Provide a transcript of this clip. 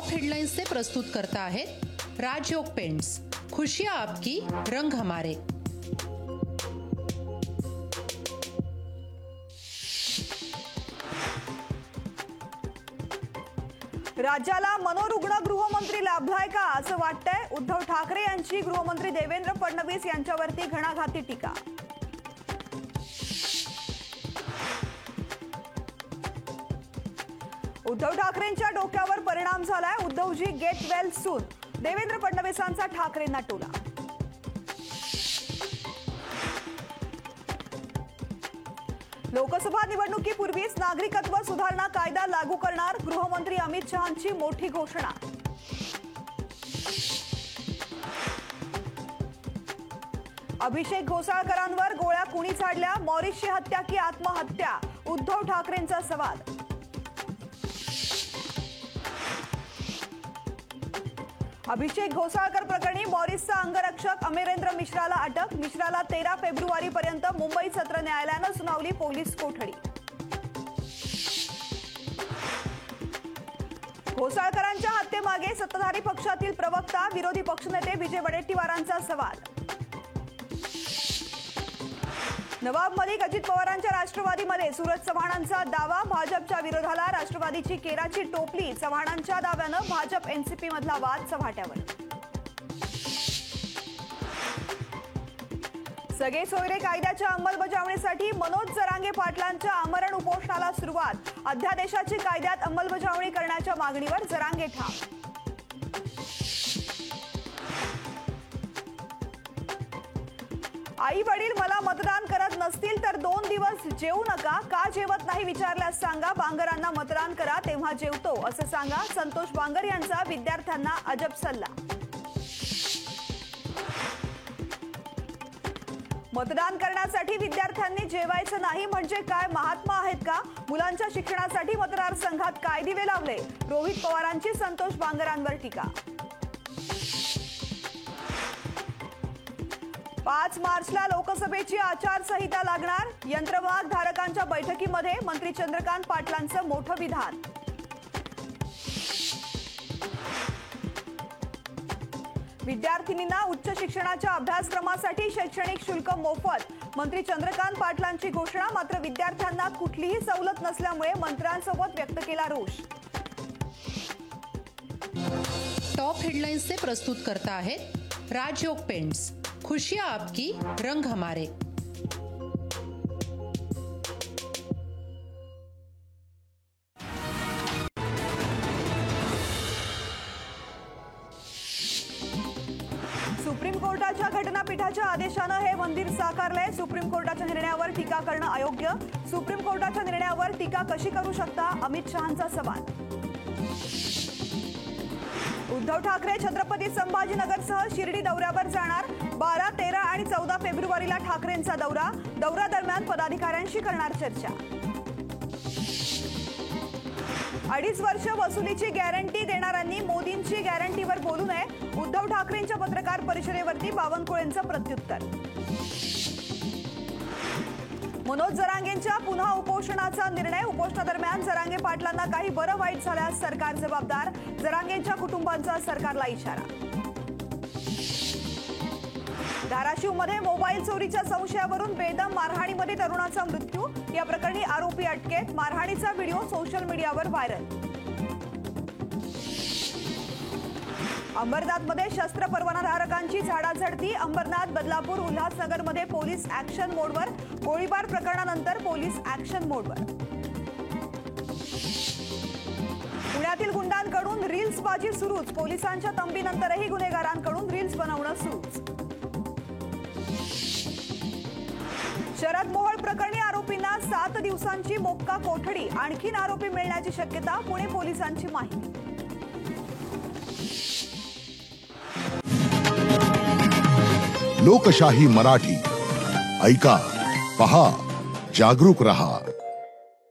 Top headlines से प्रस्तुत करता है राजयोग पेंट्स, खुशियां आपकी, रंग हमारे। राज्याला मनोरुग्ण गृहमंत्री लाभलाय का असं वाटतंय? उद्धव ठाकरे यांची गृहमंत्री देवेंद्र फडणवीस यांच्यावरती घणाघाती टीका। उद्धव ठाकरेंच्या डोक्यावर परिणाम झालाय, Uddhavji get well soon, Devendra फडणवीसांचा ठाकरेंना टोला। लोकसभा निवडणुकीपूर्वीच नागरिकत्व सुधारणा कायदा लागू करणार, गृहमंत्री अमित शहांची मोठी घोषणा। अभिषेक घोसाळकरांवर गोळ्या कुणी झाडल्या? मॉरिसची हत्या की आत्महत्या? उद्धव ठाकरेंचा सवाल। अभिषेक घोसाळकर प्रकरणी मॉरिसचा अंगरक्षक अमरेंद्र मिश्राला अटक, मिश्राला 13 फेब्रुवारीपर्यंत मुंबई सत्र न्यायालयानं सुनावली पोलीस कोठडी। घोसाळकरांच्या हत्येमागे सत्ताधारी पक्षातील प्रवक्ता, विरोधी पक्षनेते विजय वडेट्टीवारांचा सवाल। नवाब मलिक अजित पवारांच्या राष्ट्रवादीमध्ये, सूरज चव्हाणांचा दावा, भाजपच्या विरोधाला राष्ट्रवादीची केराची टोपली, चव्हाणांच्या दाव्यानं भाजप एनसीपी मधला वाद चव्हाट्यावर। सगळे सोयरे कायद्याच्या अंमलबजावणीसाठी मनोज जरांगे पाटलांच्या आमरण उपोषणाला सुरुवात, अध्यादेशाची कायद्यात अंमलबजावणी करण्याच्या मागणीवर जरांगे ठाम। आई वडील मला मतदान करत नसतील तर 2 दिवस जेवू नका, का जेवत नाही विचारल्यास सांगा, बांगरांना मतदान करा तेव्हा जेवतो असं सांगा, संतोष बांगर यांचा विद्यार्थ्यांना अजब सल्ला। मतदान करण्यासाठी विद्यार्थ्यांनी जेवायचं नाही म्हणजे काय, महात्मा आहेत का? मुलांच्या शिक्षणासाठी मतदारसंघात काय दिवे लावले? रोहित पवारांची संतोष बांगरांवर टीका। 5 मार्चला लोकसभेची आचारसंहिता लागणार, यंत्रमाग धारकांच्या बैठकीमध्ये मंत्री चंद्रकांत पाटलांचं मोठं विधान। विद्यार्थिनींना उच्च शिक्षणाच्या अभ्यासक्रमासाठी शैक्षणिक शुल्क मोफत, मंत्री चंद्रकांत पाटलांची घोषणा, मात्र विद्यार्थ्यांना कुठलीही सवलत नसल्यामुळे मंत्र्यांसोबत व्यक्त केला रोष। टॉप हेडलाइन्स से प्रस्तुत करता है राजयोग पेंट्स, खुशियां आपकी, रंग हमारे। सुप्रीम कोर्टाच्या घटनापीठाच्या आदेशानं हे मंदिर साकारलंय, सुप्रीम कोर्टाच्या निर्णयावर टीका करणं अयोग्य, सुप्रीम कोर्टाच्या निर्णयावर टीका कशी करू शकता? अमित शहांचा सवाल। उद्धव ठाकरे छत्रपती संभाजीनगरसह शिर्डी दौऱ्यावर जाणार, 12, 13 आणि 14 फेब्रुवारीला ठाकरेंचा दौरा, दौऱ्यादरम्यान पदाधिकाऱ्यांशी करणार चर्चा। 2.5 वर्ष वसुलीची गॅरंटी देणाऱ्यांनी मोदींची गॅरंटीवर बोलू नये, उद्धव ठाकरेंच्या पत्रकार परिषदेवरती बावनकुळेंचं प्रत्युत्तर। मनोज जरांगेंच्या पुन्हा उपोषणाचा निर्णय, उपोषणादरम्यान जरांगे पाटलांना काही बरं वाईट झाल्यास सरकार जबाबदार, जरांगेंच्या कुटुंबांचा सरकारला इशारा। धाराशिवमध्ये मोबाईल चोरीच्या संशयावरून बेदम मारहाणीमध्ये तरुणाचा मृत्यू, या प्रकरणी आरोपी अटकेत, मारहाणीचा व्हिडिओ सोशल मीडियावर व्हायरल। अंबरनाथमध्ये शस्त्र परवानाधारकांची झाडाझडती, अंबरनाथ, बदलापूर, उल्हासनगरमध्ये पोलीस ऍक्शन मोडवर, गोळीबार प्रकरणानंतर पोलीस ऍक्शन मोडवर। पुण्यातील गुंडांकडून रील्सबाजी सुरूच, पोलिसांच्या तंबीनंतरही गुन्हेगारांकडून रील्स बनवणं सुरूच। शरद मोहोळ प्रकरणी आरोपींना 7 दिवसांची मोक्का कोठडी, आणखीन आरोपी मिळण्याची शक्यता, पुणे पोलिसांची माहिती। लोकशाही मराठी ऐका, पहा, जागरूक रहा।